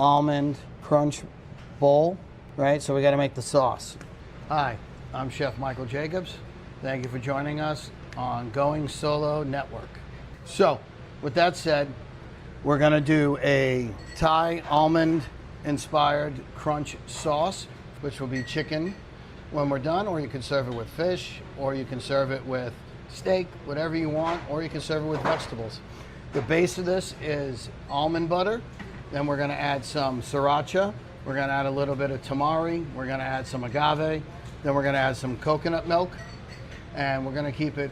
almond crunch bowl, right? So we got to make the sauce. Hi, I'm Chef MichaelBJacobs. Thank you for joining us on Going Solo Network. So, with that said, we're going to do a Thai almond inspired crunch sauce, which will be chicken when we're done, or you can serve it with fish, or you can serve it with steak, whatever you want, or you can serve it with vegetables. The base of this is almond butter. Then we're going to add some sriracha. We're going to add a little bit of tamari. We're going to add some agave. Then we're going to add some coconut milk. And we're going to keep it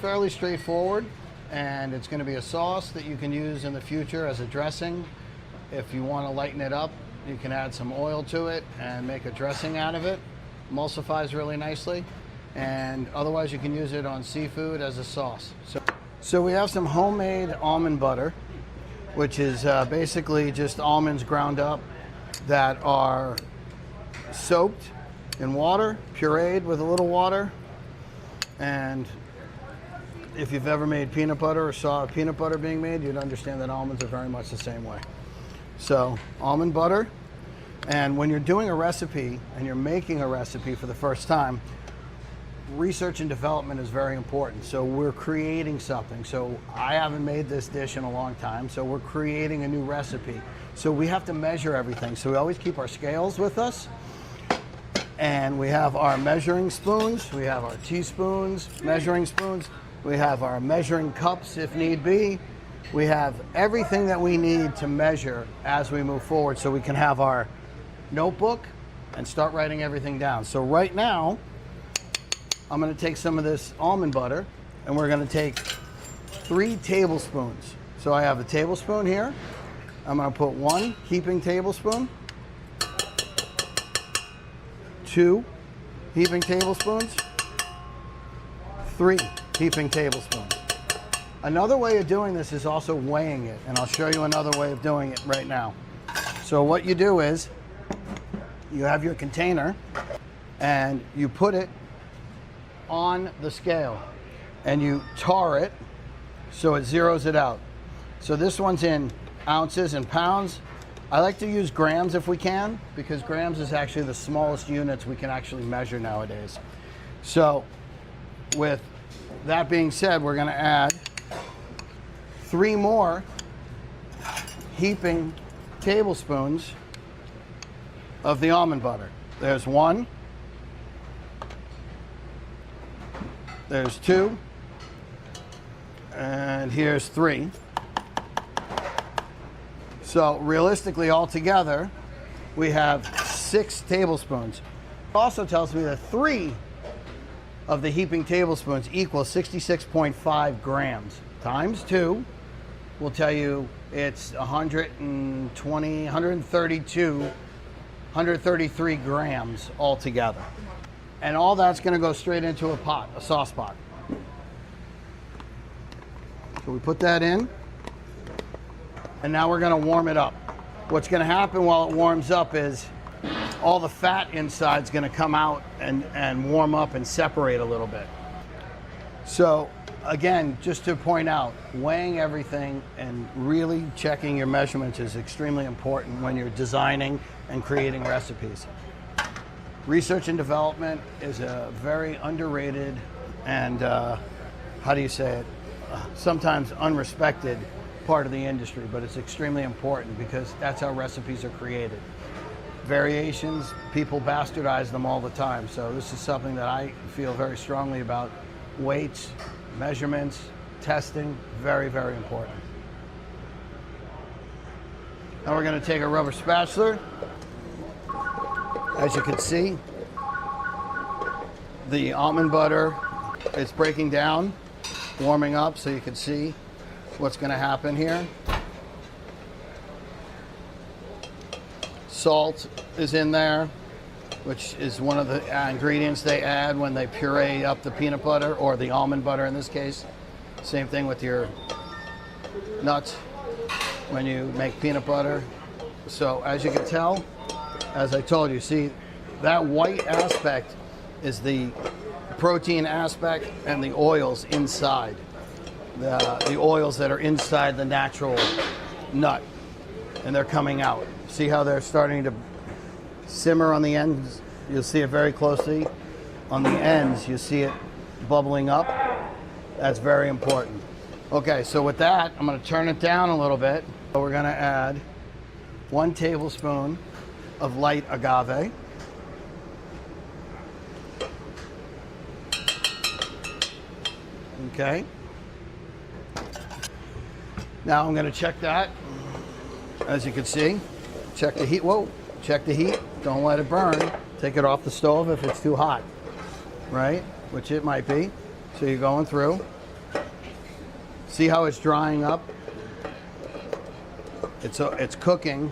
fairly straightforward. And it's going to be a sauce that you can use in the future as a dressing. If you want to lighten it up, you can add some oil to it and make a dressing out of it. Emulsifies really nicely. And otherwise you can use it on seafood as a sauce. So we have some homemade almond butter, which is basically just almonds ground up that are soaked in water, pureed with a little water. And if you've ever made peanut butter or saw peanut butter being made, you'd understand that almonds are very much the same way. So almond butter. And when you're doing a recipe and you're making a recipe for the first time, research and development is very important. So we're creating something. So I haven't made this dish in a long time, so we're creating a new recipe. So we have to measure everything. So we always keep our scales with us. And we have our measuring spoons, we have our teaspoons, measuring spoons, we have our measuring cups if need be. We have everything that we need to measure as we move forward, so we can have our notebook and start writing everything down. So right now, I'm going to take some of this almond butter and we're going to take 3 tablespoons. So I have a tablespoon here. I'm going to put 1 heaping tablespoon, 2 heaping tablespoons, 3 heaping tablespoons. Another way of doing this is also weighing it, and I'll show you another way of doing it right now. So what you do is you have your container and you put it on the scale and you tar it so it zeroes it out. So this one's in ounces and pounds. I like to use grams if we can, because grams is actually the smallest units we can actually measure nowadays. So with that being said, we're going to add 3 more heaping tablespoons of the almond butter. There's 1. There's 2, and here's 3. So realistically, altogether, we have 6 tablespoons. It also tells me that 3 of the heaping tablespoons equals 66.5 grams. Times 2 will tell you it's 120, 132, 133 grams altogether. And all that's going to go straight into a pot, a sauce pot. So we put that in, and now we're going to warm it up. What's going to happen while it warms up is all the fat inside is going to come out and warm up and separate a little bit. So again, just to point out, weighing everything and really checking your measurements is extremely important when you're designing and creating recipes. Research and development is a very underrated and, how do you say it, sometimes unrespected part of the industry, but it's extremely important because that's how recipes are created. Variations, people bastardize them all the time, so this is something that I feel very strongly about. Weights, measurements, testing, very, very important. Now we're going to take a rubber spatula. As you can see, the almond butter is breaking down, warming up, so you can see what's going to happen here. Salt is in there, which is one of the ingredients they add when they puree up the peanut butter, or the almond butter in this case. Same thing with your nuts when you make peanut butter. So as you can tell, as I told you, see, that white aspect is the protein aspect and the oils inside. The oils that are inside the natural nut. and they're coming out. See how they're starting to simmer on the ends? You'll see it very closely. On the ends, you see it bubbling up. That's very important. Okay, so with that, I'm going to turn it down a little bit. So we're going to add 1 tablespoon of light agave. Okay. Now I'm going to check that. As you can see, check the heat. Whoa, check the heat. Don't let it burn. Take it off the stove if it's too hot, right? Which it might be. So you're going through. See how it's drying up? It's cooking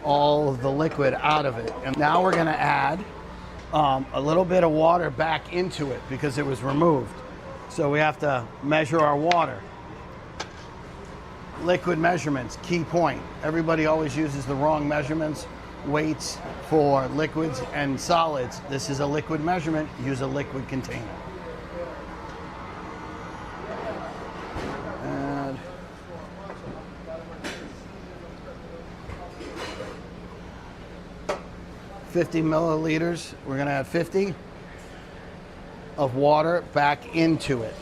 all of the liquid out of it. And now we're going to add a little bit of water back into it because it was removed. So we have to measure our water. Liquid measurements, key point. Everybody always uses the wrong measurements, weights for liquids and solids. This is a liquid measurement. Use a liquid container. Add 50 milliliters. We're going to add 50 of water back into it.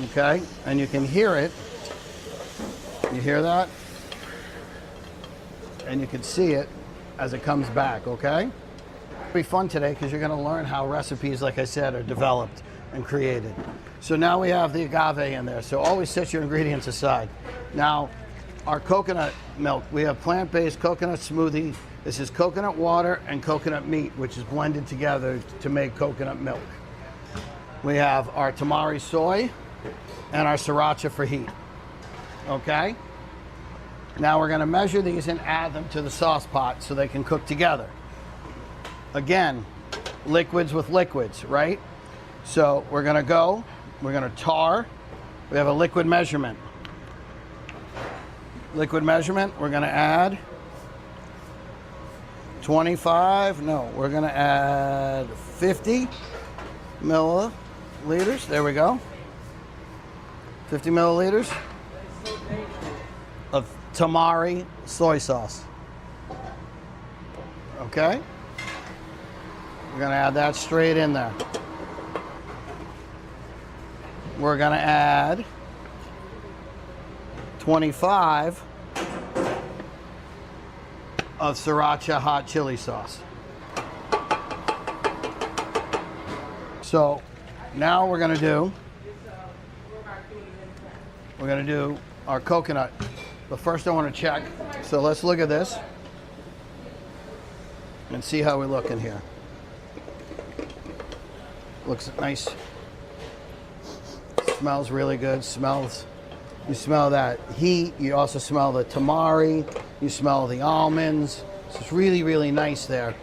Okay? And you can hear it. You hear that? And you can see it as it comes back, okay? It'll be fun today because you're going to learn how recipes, like I said, are developed and created. So now we have the agave in there. So always set your ingredients aside. Now, our coconut milk. We have plant-based coconut smoothie. This is coconut water and coconut meat, which is blended together to make coconut milk. We have our tamari soy and our sriracha for heat. Okay? Now we're going to measure these and add them to the sauce pot so they can cook together. Again, liquids with liquids, right? So we're going to tar. We have a liquid measurement. Liquid measurement, we're going to add 25, no, we're going to add 50 milliliters. There we go. 50 milliliters of tamari soy sauce. Okay? We're going to add that straight in there. We're going to add 25 of sriracha hot chili sauce. So now we're going to do our coconut. But first I want to check. So let's look at this and see how we look in here. Looks nice. Smells really good. You smell that heat. You also smell the tamari. You smell the almonds. So it's really, really nice there.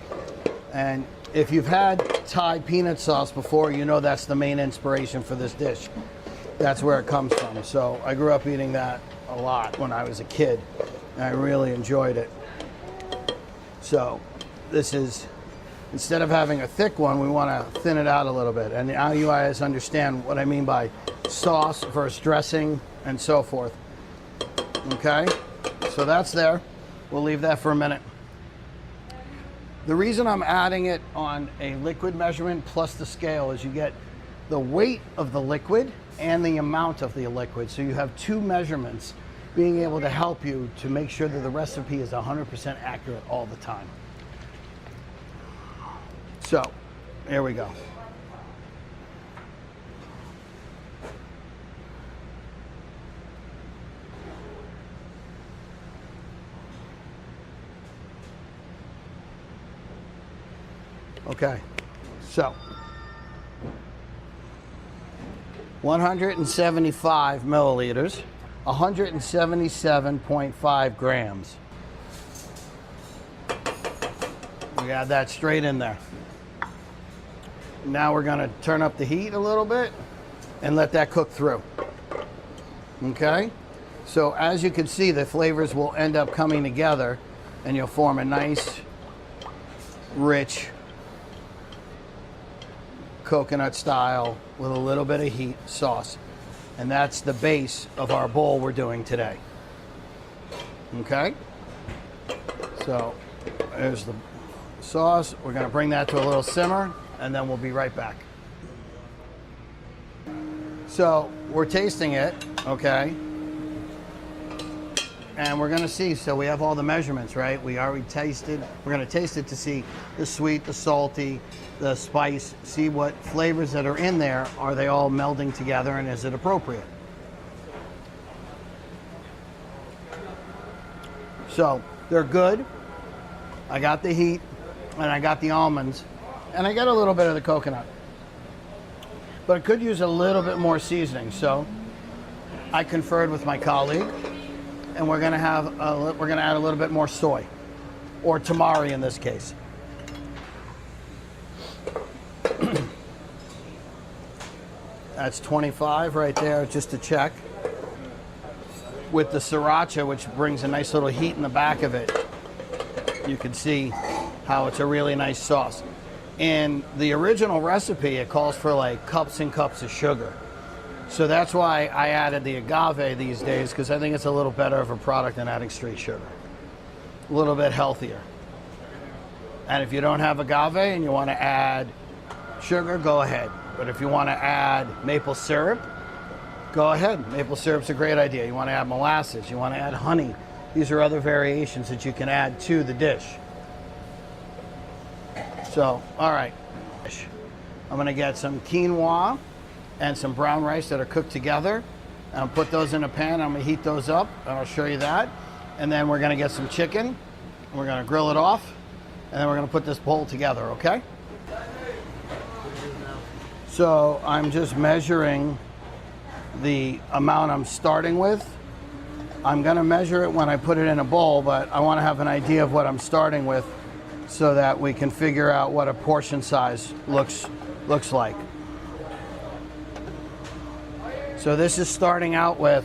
And if you've had Thai peanut sauce before, you know that's the main inspiration for this dish. That's where it comes from. So I grew up eating that a lot when I was a kid, and I really enjoyed it. So this is, instead of having a thick one, we want to thin it out a little bit. And now you guys understand what I mean by sauce versus dressing and so forth. Okay, so that's there. We'll leave that for a minute. The reason I'm adding it on a liquid measurement plus the scale is you get the weight of the liquid and the amount of the liquid. So you have two measurements being able to help you to make sure that the recipe is 100% accurate all the time. So, here we go. Okay, so 175 milliliters, 177.5 grams. We add that straight in there. Now we're going to turn up the heat a little bit and let that cook through. Okay? So as you can see, the flavors will end up coming together and you'll form a nice, rich, coconut style with a little bit of heat sauce. And that's the base of our bowl we're doing today. Okay? So there's the sauce. We're going to bring that to a little simmer, and then we'll be right back. So we're tasting it, okay? And we're going to see. So we have all the measurements, right? We already tasted. We're going to taste it to see the sweet, the salty, the spice, see what flavors that are in there. Are they all melding together, and is it appropriate? So they're good. I got the heat, and I got the almonds, and I got a little bit of the coconut. But it could use a little bit more seasoning. So I conferred with my colleague, and we're going to add a little bit more soy, or tamari in this case. That's 25 right there, just to check. With the sriracha, which brings a nice little heat in the back of it, you can see how it's a really nice sauce. In the original recipe, it calls for like cups and cups of sugar. So that's why I added the agave these days, because I think it's a little better of a product than adding straight sugar. A little bit healthier. And if you don't have agave and you want to add sugar, go ahead. But if you want to add maple syrup, go ahead. Maple syrup's a great idea. You want to add molasses, you want to add honey. These are other variations that you can add to the dish. So, all right. I'm going to get some quinoa and some brown rice that are cooked together. And I'll put those in a pan. I'm going to heat those up, and I'll show you that. And then we're going to get some chicken. And we're going to grill it off. And then we're going to put this bowl together, okay? So I'm just measuring the amount I'm starting with. I'm going to measure it when I put it in a bowl, but I want to have an idea of what I'm starting with so that we can figure out what a portion size looks like. So this is starting out with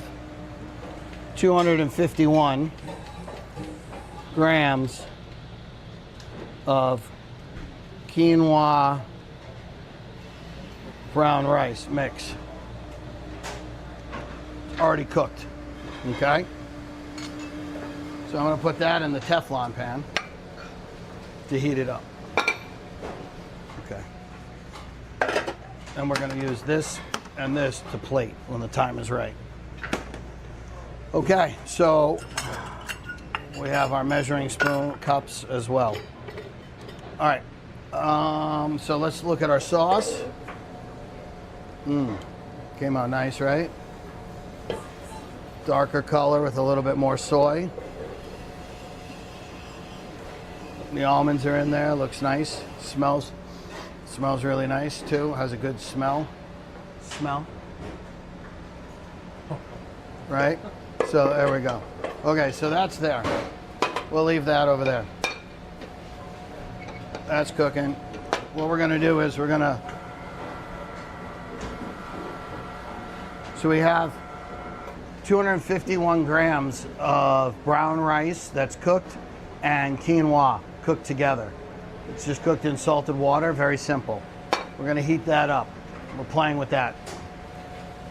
251 grams of quinoa brown rice mix, already cooked, okay? So I'm going to put that in the Teflon pan to heat it up. Okay. And we're going to use this and this to plate when the time is right. Okay, so we have our measuring spoon cups as well. All right, so let's look at our sauce. Came out nice, right? Darker color with a little bit more soy. The almonds are in there, looks nice. Smells really nice too, has a good smell. Right? So there we go. Okay, so that's there. We'll leave that over there. That's cooking. What we're gonna do is so we have 251 grams of brown rice that's cooked and quinoa cooked together. It's just cooked in salted water, very simple. We're gonna heat that up. We're playing with that.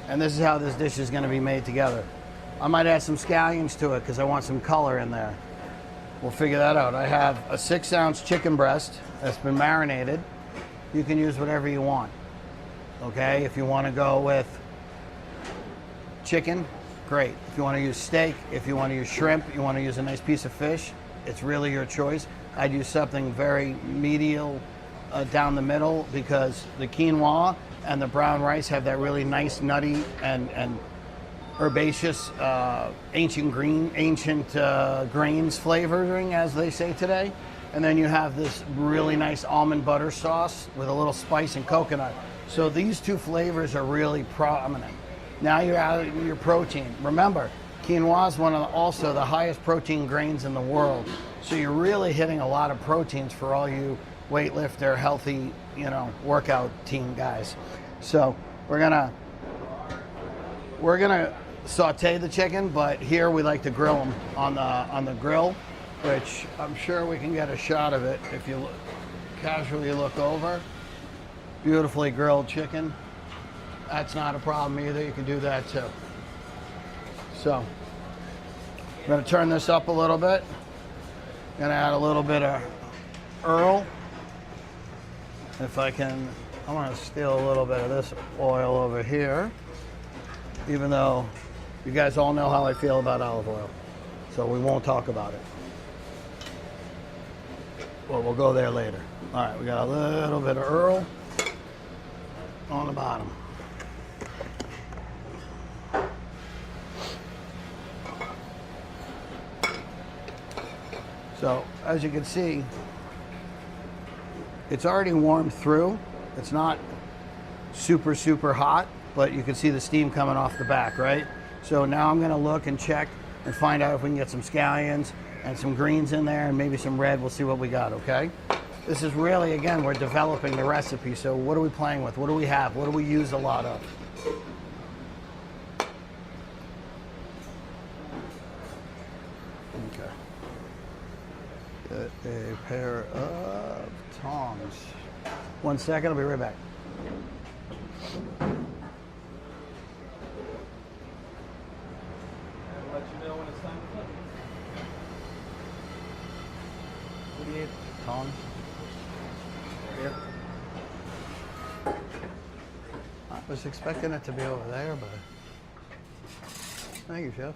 And this is how this dish is gonna be made together. I might add some scallions to it because I want some color in there. We'll figure that out. I have a 6-ounce chicken breast that's been marinated. You can use whatever you want, okay? If you wanna go with chicken, great. If you want to use steak, if you want to use shrimp, you want to use a nice piece of fish, it's really your choice. I'd use something very medial down the middle because the quinoa and the brown rice have that really nice nutty and herbaceous ancient grains flavoring, as they say today. And then you have this really nice almond butter sauce with a little spice and coconut. So these two flavors are really prominent. Now you're adding your protein. Remember, quinoa is one of also the highest protein grains in the world. So you're really hitting a lot of proteins for all you weightlifter, healthy, workout team guys. So we're gonna saute the chicken, but here we like to grill them on the grill, which I'm sure we can get a shot of it if you casually look over. Beautifully grilled chicken. That's not a problem either. You can do that too. So I'm going to turn this up a little bit. Gonna add a little bit of Earl. If I can, I'm gonna steal a little bit of this oil over here, even though you guys all know how I feel about olive oil, so we won't talk about it. Well, we'll go there later. All right, we got a little bit of Earl on the bottom. So, as you can see, it's already warmed through. It's not super, super hot, but you can see the steam coming off the back, right? So now I'm gonna look and check and find out if we can get some scallions and some greens in there and maybe some red. We'll see what we got, okay? This is really, again, we're developing the recipe. So what are we playing with? What do we have? What do we use a lot of? Okay. Get a pair of tongs. 1 second, I'll be right back. Tongs. Here. I was expecting it to be over there, but thank you, Chef.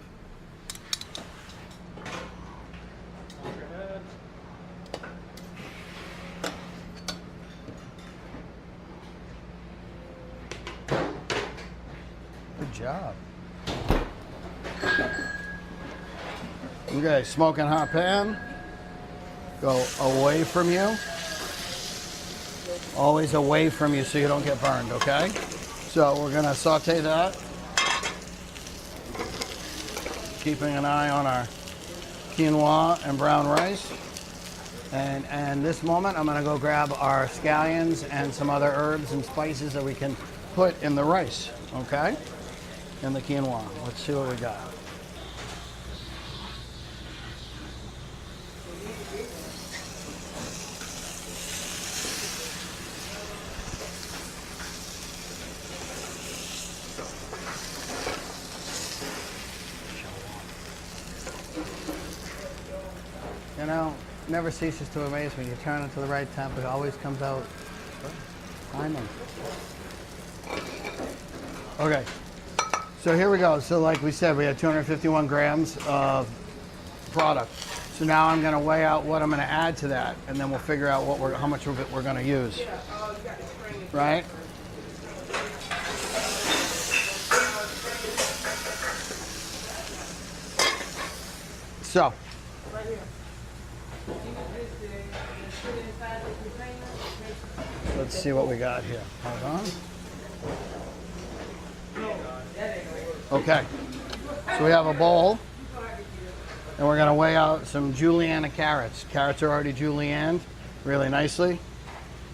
Good job. Okay, smoking hot pan. Go away from you. Always away from you so you don't get burned, okay? So we're gonna saute that. Keeping an eye on our quinoa and brown rice. And this moment, I'm gonna go grab our scallions and some other herbs and spices that we can put in the rice, okay? In the quinoa. Let's see what we got. You know, never ceases to amaze me. You turn it to the right temp, it always comes out timing. Okay, so here we go. So like we said, we had 251 grams of product. So now I'm gonna weigh out what I'm gonna add to that, and then we'll figure out how much of it we're gonna use. Right? So. Let's see what we got here. Hold on. Okay, so we have a bowl, and we're gonna weigh out some julienne carrots. Carrots are already julienned really nicely.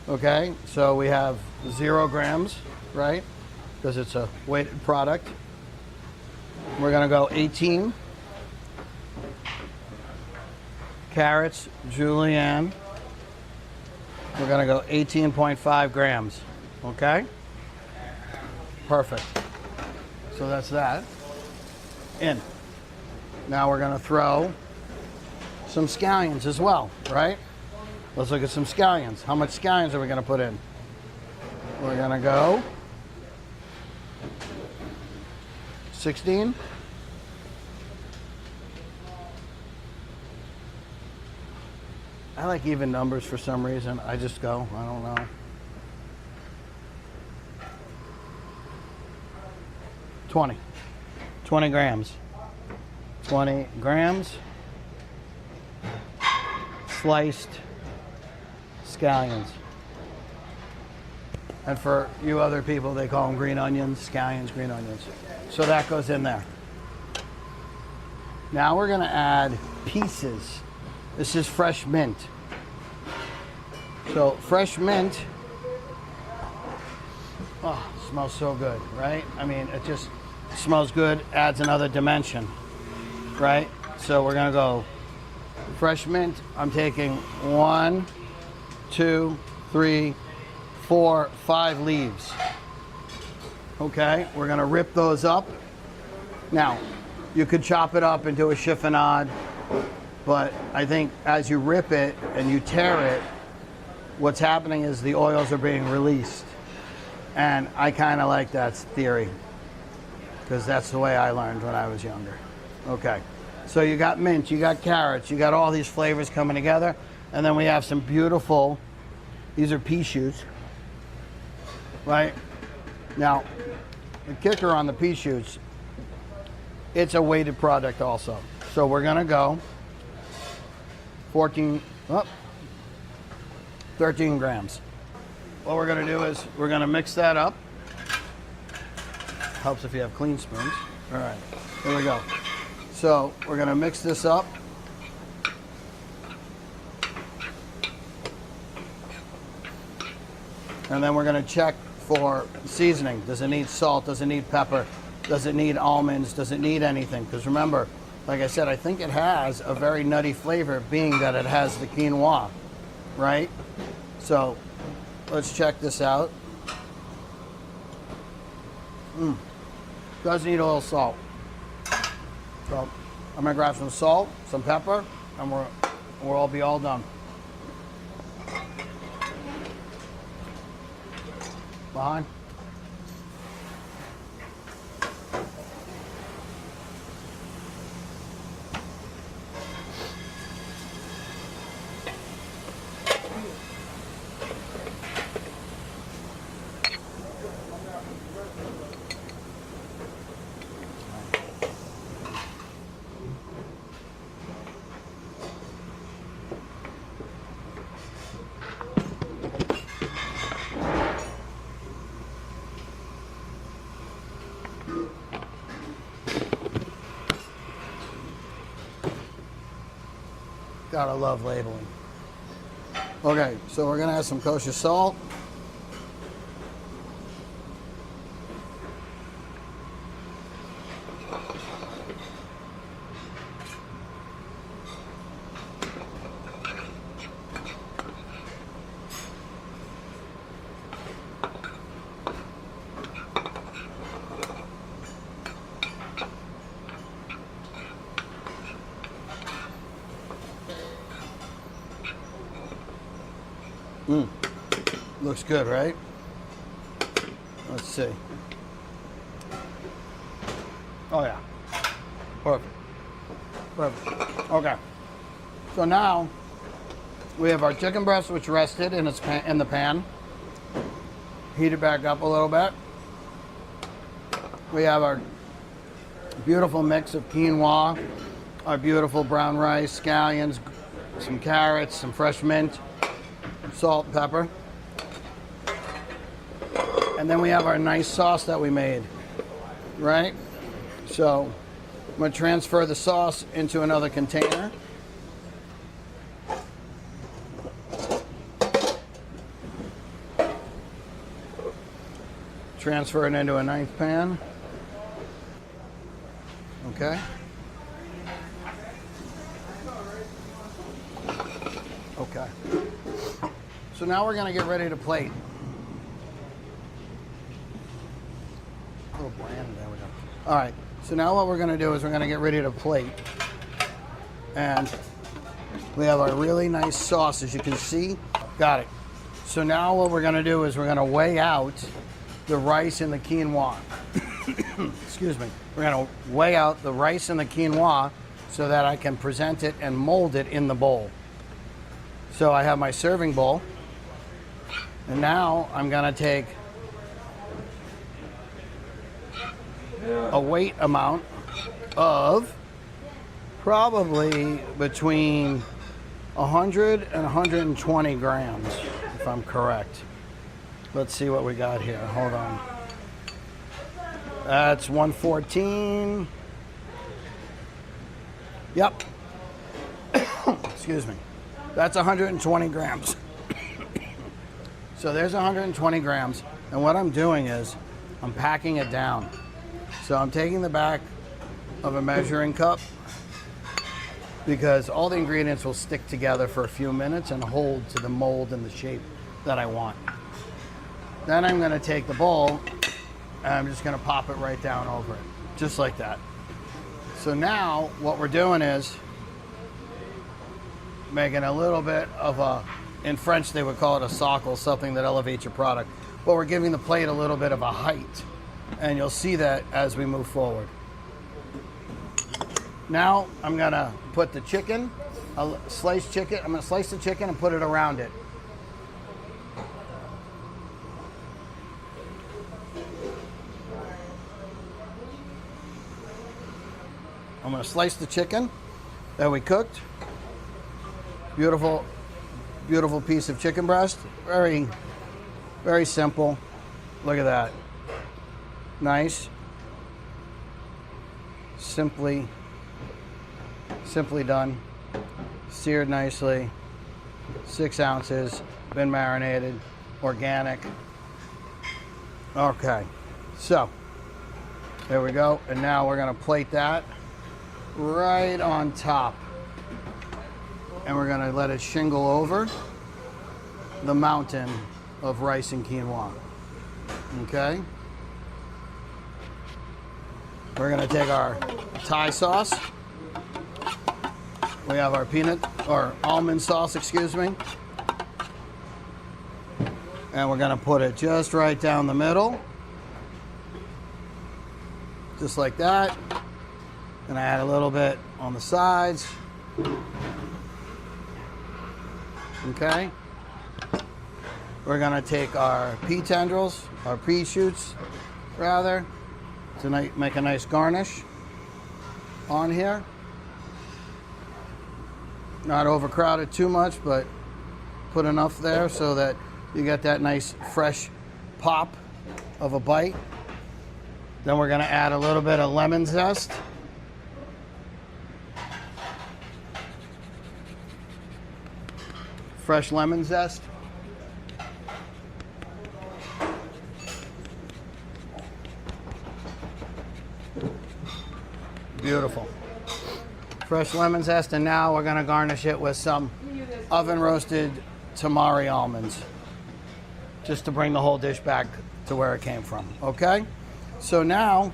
Okay, so we have 0 grams, right? Because it's a weighted product. We're gonna go 18 carrots, julienne. We're gonna go 18.5 grams, okay? Perfect. So that's that. In. Now we're gonna throw some scallions as well, right? Let's look at some scallions. How much scallions are we gonna put in? We're gonna go 16. I like even numbers for some reason. I just go, I don't know. 20 grams. 20 grams. Sliced scallions. And for you other people, they call them green onions, scallions, green onions. So that goes in there. Now we're gonna add pieces. This is fresh mint. So fresh mint, oh, smells so good, right? I mean, it just smells good, adds another dimension, right? So we're gonna go fresh mint. I'm taking 1, 2, 3, 4, 5 leaves. Okay, we're gonna rip those up. Now, you could chop it up into a chiffonade, But I think as you rip it and you tear it, what's happening is the oils are being released. And I kind of like that theory, because that's the way I learned when I was younger. Okay, so you got mint, you got carrots, you got all these flavors coming together, and then we have some beautiful, these are pea shoots, right? Now, the kicker on the pea shoots, it's a weighted product also. So we're gonna go 13 grams. What we're gonna do is we're gonna mix that up. Helps if you have clean spoons. All right, here we go. So we're gonna mix this up. And then we're gonna check for seasoning. Does it need salt? Does it need pepper? Does it need almonds? Does it need anything? Because remember, like I said, I think it has a very nutty flavor, being that it has the quinoa, right? So let's check this out. Does need a little salt. So I'm gonna grab some salt, some pepper, and we'll all be all done. Behind. Gotta love labeling. Okay, so we're gonna add some kosher salt. Looks good, right? Let's see. Oh yeah, perfect, perfect. Okay, so now we have our chicken breast, which rested in the pan. Heat it back up a little bit. We have our beautiful mix of quinoa, our beautiful brown rice, scallions, some carrots, some fresh mint, salt, pepper. And then we have our nice sauce that we made, right? So I'm gonna transfer the sauce into another container. Transfer it into a ninth pan. Okay. Okay. So now we're gonna get ready to plate. There we go. All right, so now what we're gonna do is we're gonna get ready to plate. And we have our really nice sauce, as you can see. Got it. So now what we're gonna do is we're gonna weigh out the rice and the quinoa. Excuse me. We're gonna weigh out the rice and the quinoa so that I can present it and mold it in the bowl. So I have my serving bowl. And now I'm gonna take a weight amount of probably between 100 and 120 grams, if I'm correct. Let's see what we got here. Hold on. That's 114. Yep. Excuse me. That's 120 grams. So there's 120 grams. And what I'm doing is I'm packing it down. So I'm taking the back of a measuring cup, because all the ingredients will stick together for a few minutes and hold to the mold and the shape that I want. Then I'm gonna take the bowl and I'm just gonna pop it right down over it, just like that. So now what we're doing is making a little bit of a, in French they would call it a socle, something that elevates your product. But we're giving the plate a little bit of a height, and you'll see that as we move forward. Now I'm gonna put the chicken, a sliced chicken, I'm gonna slice the chicken and put it around it. I'm gonna slice the chicken that we cooked. Beautiful, beautiful piece of chicken breast. Very, very simple. Look at that. Nice. Simply done. Seared nicely. 6 ounces. Been marinated. Organic. Okay. So, there we go. And now we're gonna plate that right on top. And we're gonna let it shingle over the mountain of rice and quinoa. Okay? We're gonna take our Thai sauce. We have our peanut, or almond sauce, excuse me. And we're gonna put it just right down the middle. Just like that. Gonna add a little bit on the sides. Okay. We're gonna take our pea tendrils, our pea shoots, rather, to make a nice garnish on here. Not overcrowded too much, but put enough there so that you get that nice fresh pop of a bite. Then we're gonna add a little bit of lemon zest. Fresh lemon zest. Beautiful. Fresh lemon zest, and now we're gonna garnish it with some oven roasted tamari almonds, just to bring the whole dish back to where it came from, okay? So now,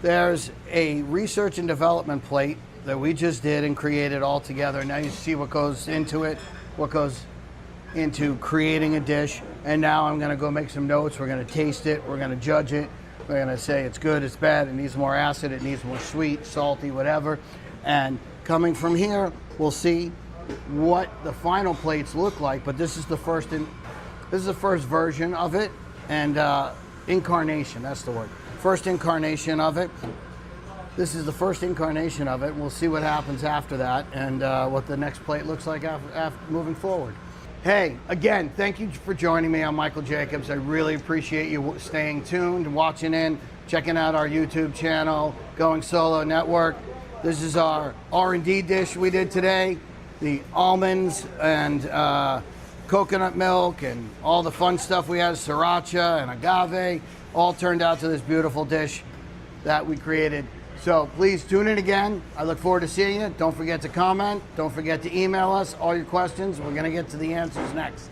there's a research and development plate that we just did and created all together. Now you see what goes into it, what goes into creating a dish. And now I'm gonna go make some notes. We're gonna taste it, we're gonna judge it. We're gonna say it's good, it's bad, it needs more acid, it needs more sweet, salty, whatever. And coming from here, we'll see what the final plates look like. But this is the first version of it, and incarnation, that's the word. First incarnation of it. This is the first incarnation of it. We'll see what happens after that, and what the next plate looks like after moving forward. Hey, again, thank you for joining me. I'm Michael Jacobs. I really appreciate you staying tuned, watching in, checking out our YouTube channel, Going Solo Network. This is our R&D dish we did today. The almonds and coconut milk and all the fun stuff we had, sriracha and agave, all turned out to this beautiful dish that we created. So please tune in again. I look forward to seeing you. Don't forget to comment. Don't forget to email us all your questions. We're going to get to the answers next.